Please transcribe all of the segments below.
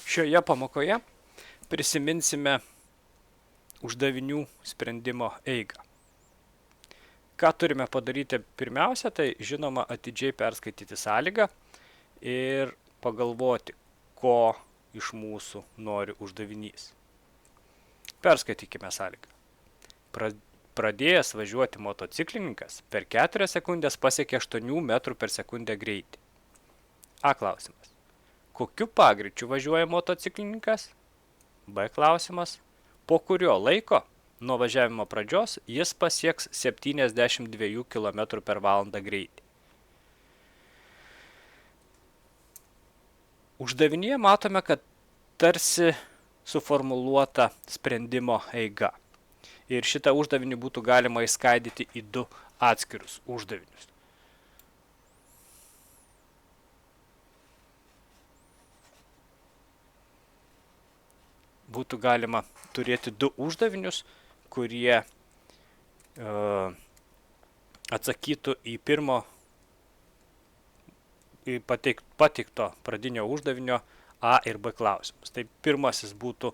Šioje pamokoje prisiminsime uždavinių sprendimo eigą. Ką turime padaryti pirmiausia, tai žinoma atidžiai perskaityti sąlygą ir pagalvoti, ko iš mūsų nori uždavinys. Perskaitykime sąlygą. Pradėjęs važiuoti motociklininkas per 4 sekundės pasiekė 8 metrų per sekundę greitį. A klausimas. Kokiu pagreičiu važiuoja motociklininkas? B klausimas. Po kurio laiko nuo važiavimo pradžios jis pasieks 72 km per valandą greitį. Uždavinyje matome, kad tarsi suformuluota sprendimo eiga. Ir šitą uždavinį būtų galima išskaidyti į 2 atskirus uždavinius. Būtų galima turėti 2 uždavinius, kurie atsakytų į pateikto pradinio uždavinio A ir B klausimus. Tai pirmasis būtų,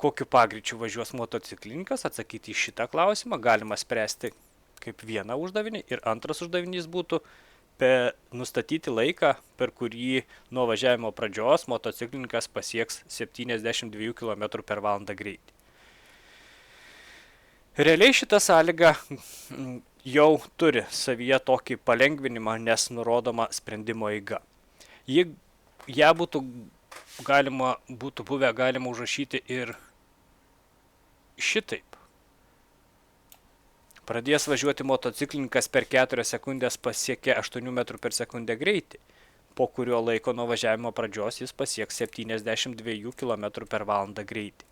kokiu pagreičiu važiuos motociklininkas, atsakyti į šitą klausimą galima spręsti kaip vieną uždavinį. Ir antras uždavinys būtų nustatyti laiką, per kurį nuo važiavimo pradžios motociklininkas pasieks 72 km per valandą greitį. Realiai šita sąlyga jau turi savyje tokį palengvinimą, nes nurodoma sprendimo eiga. Ją būtų buvę galima užrašyti ir šitaip. Pradėjęs važiuoti motociklininkas per 4 sekundės pasiekė 8 metrų per sekundę greitį, po kurio laiko nuo važiavimo pradžios jis pasieks 72 km per valandą greitį.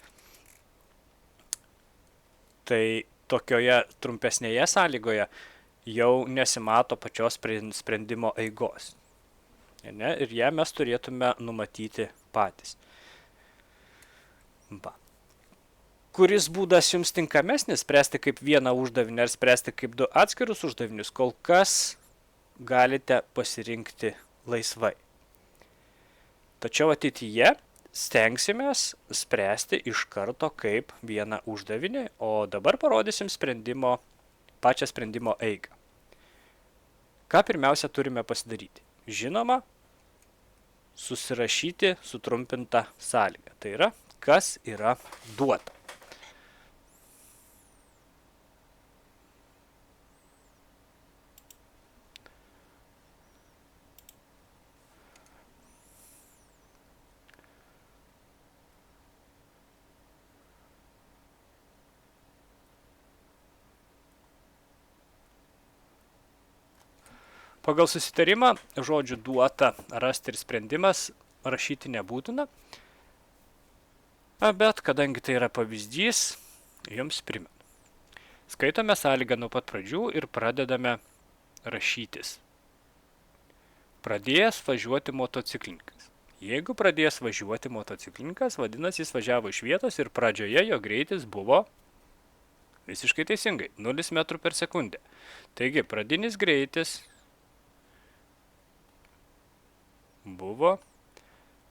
Tai tokioje trumpesnėje sąlygoje jau nesimato pačios sprendimo eigos. Ir ją mes turėtume numatyti patys. Kuris būdas jums tinkamesnis, spręsti kaip vieną uždavinį ar spręsti kaip 2 atskirus uždavinius, kol kas galite pasirinkti laisvai. Tačiau ateityje stengsimės spręsti iš karto kaip vieną uždavinį, o dabar parodysim pačią sprendimo eigą. Ką pirmiausia turime pasidaryti? Žinoma, susirašyti sutrumpintą sąlygą. Tai yra, kas yra duota. Pagal susitarimą žodžių duota, rasti ir sprendimas rašyti nebūtina, bet kadangi tai yra pavyzdys, jums primenu. Skaitome sąlygą nuo pat pradžių ir pradedame rašytis. Pradėjęs važiuoti motociklininkas. Jeigu pradėjęs važiuoti motociklininkas, vadinasi, jis važiavo iš vietos ir pradžioje jo greitis buvo visiškai teisingai 0 metrų per sekundę. Taigi, pradinis greitis buvo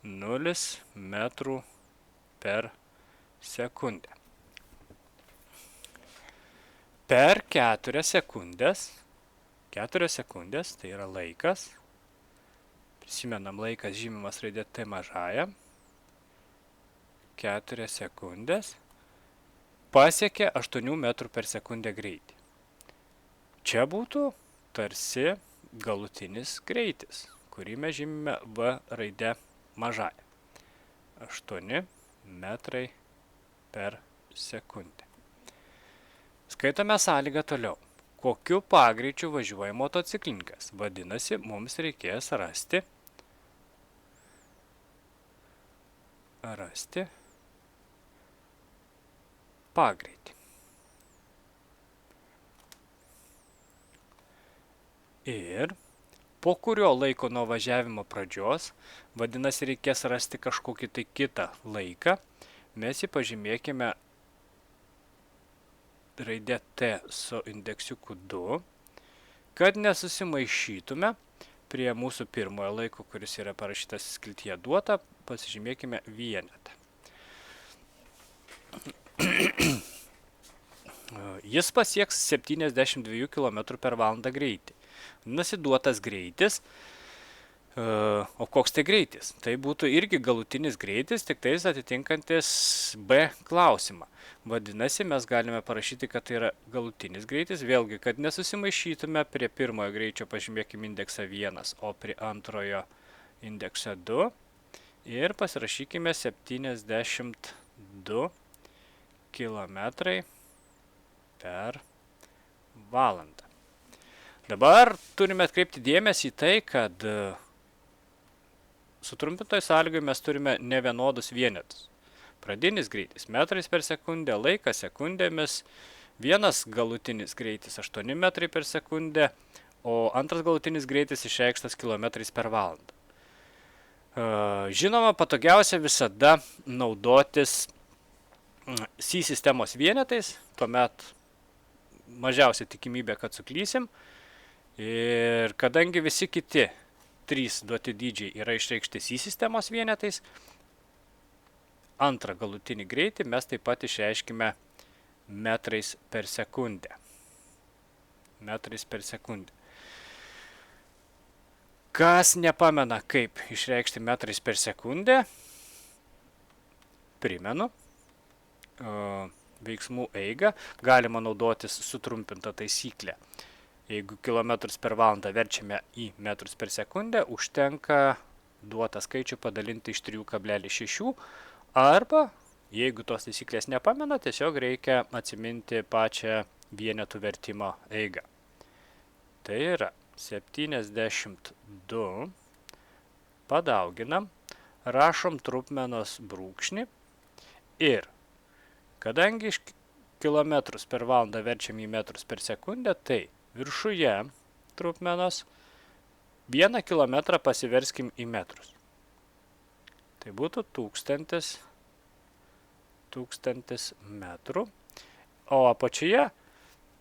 0 metrų per sekundę. Per 4 sekundės, tai yra laikas, prisimenam laikas žymimas raidė T mažąja, 4 sekundės, pasiekė 8 metrų per sekundę greitį. Čia būtų tarsi galutinis greitis, kurį mes žymime V raidė mažąja. 8 metrai per sekundę. Skaitome sąlygą toliau. Kokiu pagreičiu važiuoja motociklininkas? Vadinasi, mums reikės rasti pagreitį. Ir po kurio laiko nuo važiavimo pradžios, vadinasi, reikės rasti kažkokį tai kitą laiką, mes jį pažymėkime raidę T su indeksiuku 2, kad nesusimaišytume, prie mūsų pirmojo laiko, kuris yra parašytas skiltyje duota, pasižymėkime vienetą. Jis pasieks 72 km per valandą greitį. Nasiduotas greitis. O koks tai greitis? Tai būtų irgi galutinis greitis, tik tais atitinkantis B klausimą. Vadinasi, mes galime parašyti, kad tai yra galutinis greitis. Vėlgi, kad nesusimaišytume, prie pirmojo greičio pažymėkime indeksą 1, o prie antrojo indeksą 2. Ir pasirašykime 72 km per valandą. Dabar turime atkreipti dėmesį į tai, kad sutrumpintoj sąlygoje mes turime nevienodus vienetus. Pradinis greitis metrais per sekundę, laikas sekundėmis, vienas galutinis greitis 8 metrai per sekundę, o antras galutinis greitis išreikštas kilometrais per valandą. Žinoma, patogiausia visada naudotis C sistemos vienetais, tuomet mažiausia tikimybė, kad suklysim. Ir kadangi visi kiti 3 duoti dydžiai yra išreikšti C sistemos vienetais, antrą galutinį greitį mes taip pat išreiškime metrais per sekundę. Metrais per sekundę. Kas nepamena, kaip išreikšti metrais per sekundę, primenu, veiksmų eigą galima naudotis sutrumpintą taisyklę. Jeigu kilometrus per valandą verčiame į metrus per sekundę, užtenka duotą skaičių padalinti iš 3,6 arba, jeigu tos taisyklės nepamena, tiesiog reikia atsiminti pačią vienetų vertimo eigą. Tai yra 72 padauginam, rašom trupmenos brūkšnį ir kadangi iš kilometrus per valandą verčiam į metrus per sekundę, tai viršuje trupmenos 1 kilometrą pasiverskim į metrus. Tai būtų 1000 metrų, o apačioje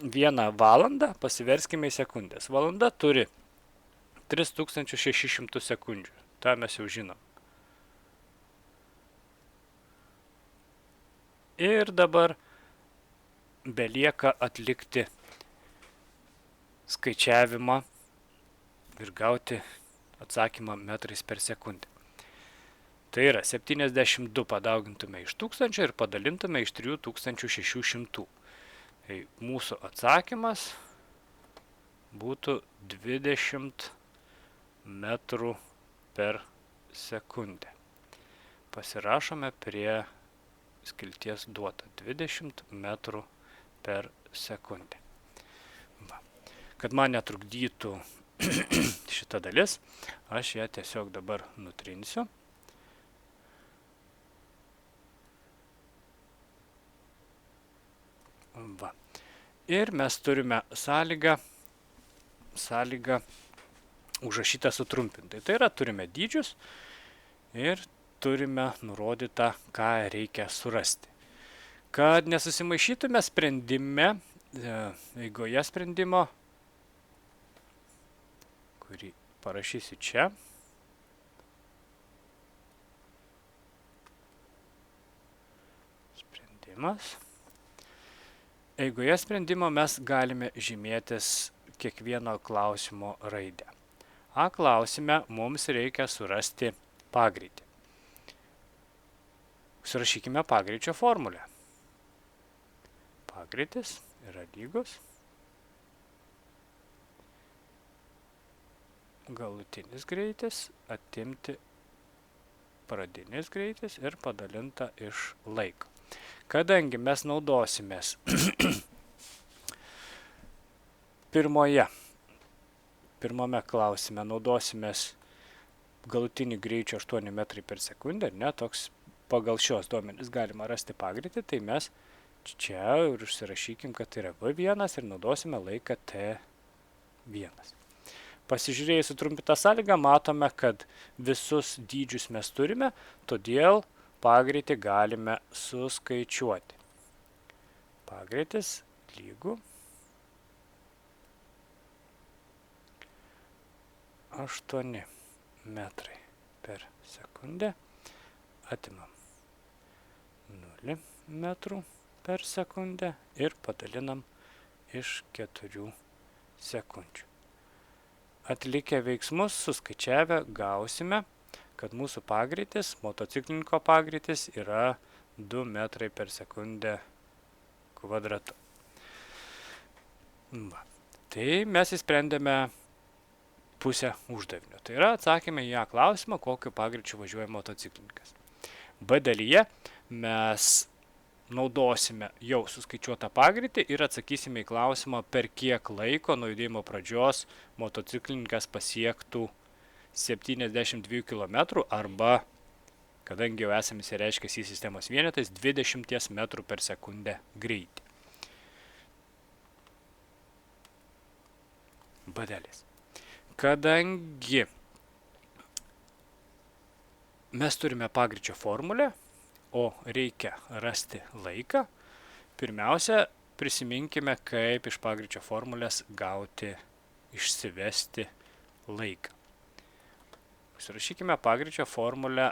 1 valandą pasiverskime į sekundės. Valanda turi 3600 sekundžių. Ta mes jau žinom. Ir dabar belieka atlikti skaičiavimą ir gauti atsakymą metrais per sekundę. Tai yra 72 padaugintume iš 1000 ir padalintume iš 3600. Tai mūsų atsakymas būtų 20 metrų per sekundę. Pasirašome prie skilties duota 20 metrų per sekundę. Va. Kad man netrukdytų šita dalis, aš ją tiesiog dabar nutrinsiu. Va. Ir mes turime sąlygą užrašytą sutrumpintai. Tai yra, turime dydžius ir turime nurodytą, ką reikia surasti. Kad nesusimaišytume sprendime, eigoje sprendimo, kurį parašysiu čia. Sprendimas. Eigoje sprendimo mes galime žymėtis kiekvieno klausimo raidę. A klausime mums reikia surasti pagreitį. Surašykime pagreičio formulę. Pagreitis yra lygus galutinis greitis atimti pradinis greitis ir padalinta iš laiko. Kadangi mes naudosimės pirmame klausime naudosimės galutinį greičio 8 metrai per sekundę, toks pagal šios duomenis galima rasti pagreitį, tai mes čia ir užsirašykim, kad tai yra V1 ir naudosime laiką T1. Pasižiūrėjus sutrumpintą sąlygą, matome, kad visus dydžius mes turime, todėl pagreitį galime suskaičiuoti. Pagreitis lygu 8 metrai per sekundę. Atimam 0 metrų per sekundę ir padalinam iš 4 sekundžių. Atlikę veiksmus, suskaičiavę, gausime, kad mūsų pagreitis, motociklininko pagreitis yra 2 metrai per sekundę kvadratu. Va. Tai mes įsprendėme pusę uždavinio. Tai yra atsakėme į ją klausimą, kokiu pagreičiu važiuoja motociklininkas. B dalyje mes naudosime jau suskaičiuotą pagreitį ir atsakysime į klausimą, per kiek laiko nuo judėjimo pradžios motociklininkas pasiektų 72 km arba, kadangi jau esame įsireiškęs į sistemos vienetais, 20 metrų per sekundę greitį. B dalis. Kadangi mes turime pagreičio formulę, o reikia rasti laiką, pirmiausia, prisiminkime, kaip iš pagreičio formulės gauti, išsivesti laiką. Užsirašykime pagreičio formulę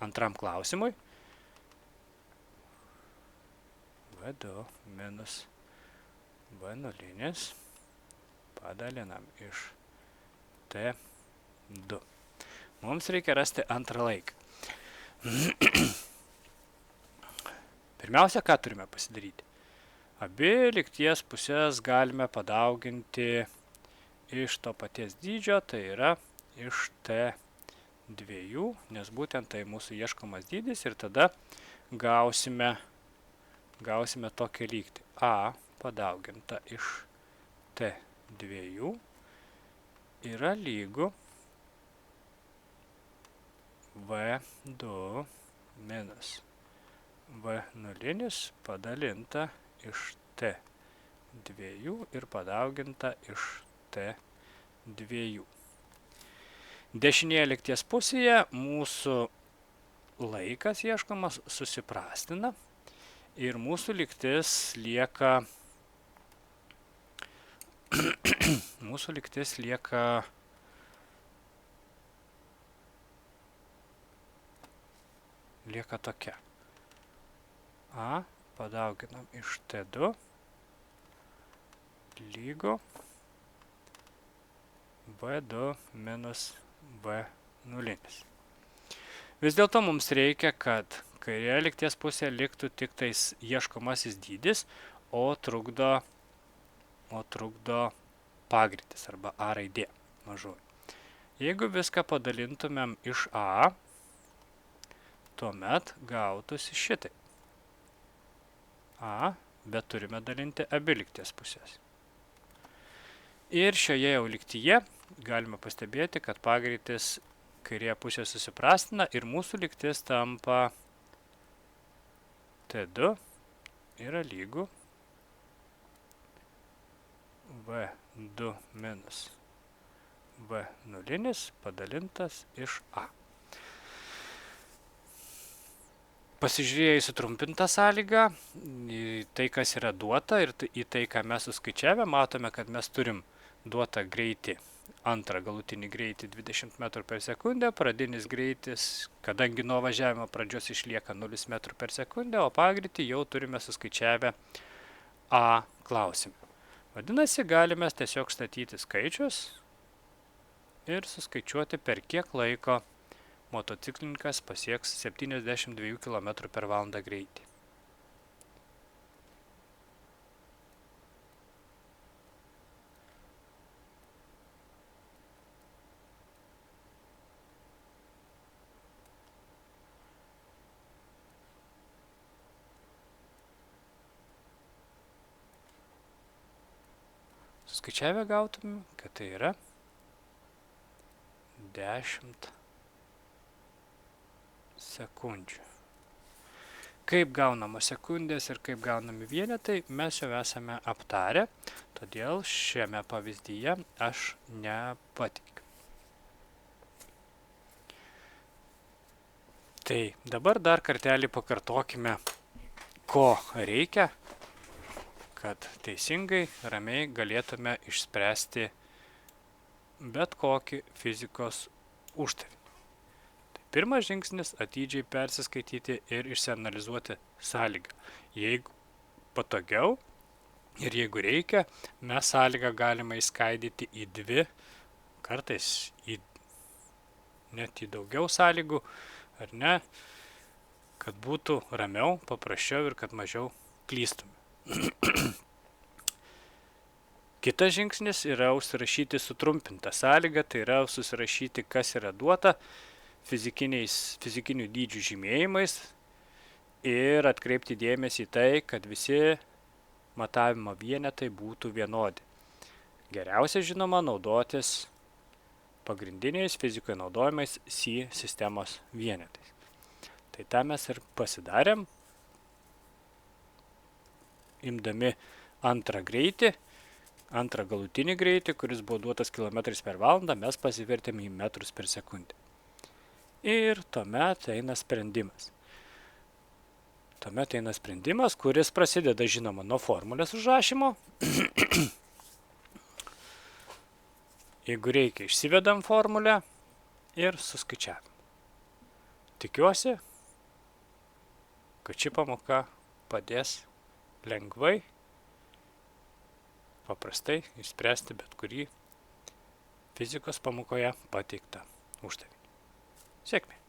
antram klausimui. V2 minus V0 padalinam iš T2. Mums reikia rasti antrą laiką. Pirmiausia, ką turime pasidaryti? Abi lygties pusės galime padauginti iš to paties dydžio, tai yra iš T2, nes būtent tai mūsų ieškomas dydis ir tada gausime tokią lygtį. A padauginta iš T2 yra lygu V2 minus V0 padalinta iš T2 ir padauginta iš T2. Dešinėje lygties pusėje mūsų laikas ieškomas susiprastina ir mūsų lygtis lieka tokia. A padauginam iš T2 lygu V2 minus V0. Vis dėlto mums reikia, kad kairėje lygties pusėje liktų tik tais ieškomasis dydis, o trukdo pagreitis arba A raidė mažoji. Jeigu viską padalintumėm iš A, tuomet gautųsi šitai. A, bet turime dalinti abi lygties pusės. Ir šioje jau lygtyje galime pastebėti, kad pagreitis kairėje pusėje susiprastina ir mūsų lygtis tampa T2 yra lygu V2 minus V0 padalintas iš A. Pasižiūrėję į sutrumpintą sąlygą, į tai, kas yra duota ir į tai, ką mes suskaičiavę, matome, kad mes turim duotą greitį, antrą galutinį greitį 20 metrų per sekundę, pradinis greitis, kadangi nuo važiavimo pradžios išlieka 0 metrų per sekundę, o pagreitį jau turime suskaičiavę A klausime. Vadinasi, galime tiesiog statyti skaičius ir suskaičiuoti, per kiek laiko motociklininkas pasieks 72 km per valandą greitį. Suskaičiavę gautume, kad tai yra 10 sekundžių. Kaip gaunamos sekundės ir kaip gaunami vienetai, mes jau esame aptarę, todėl šiame pavyzdyje aš nepateikiu. Tai dabar dar kartelį pakartokime, ko reikia, kad teisingai, ramiai galėtume išspręsti bet kokį fizikos uždavinį. Tai pirmas žingsnis – atidžiai persiskaityti ir išsianalizuoti sąlygą. Jeigu patogiau ir jeigu reikia, mes sąlygą galime išskaidyti į dvi, kartais net į daugiau sąlygų, ar ne, kad būtų ramiau, paprasčiau ir kad mažiau klystume. Kitas žingsnis yra užsirašyti sutrumpintą sąlygą, tai yra susirašyti, kas yra duota fizikinių dydžių žymėjimais ir atkreipti dėmesį į tai, kad visi matavimo vienetai būtų vienodi. Geriausia, žinoma, naudotis pagrindiniais fizikoje naudojamais psi sistemos vienetais. Tai tą mes ir pasidarėm, imdami antrą galutinį greitį, kuris buvo duotas kilometrais per valandą, mes pasivertėm į metrus per sekundę. Ir tuomet eina sprendimas. Kuris prasideda, žinoma, nuo formulės užrašymo. Jeigu reikia, išsivedam formulę ir suskaičiavam. Tikiuosi, kad ši pamoka padės lengvai, paprastai išspręsti bet kurį fizikos pamokoje pateiktą uždavinį. Sėkmės!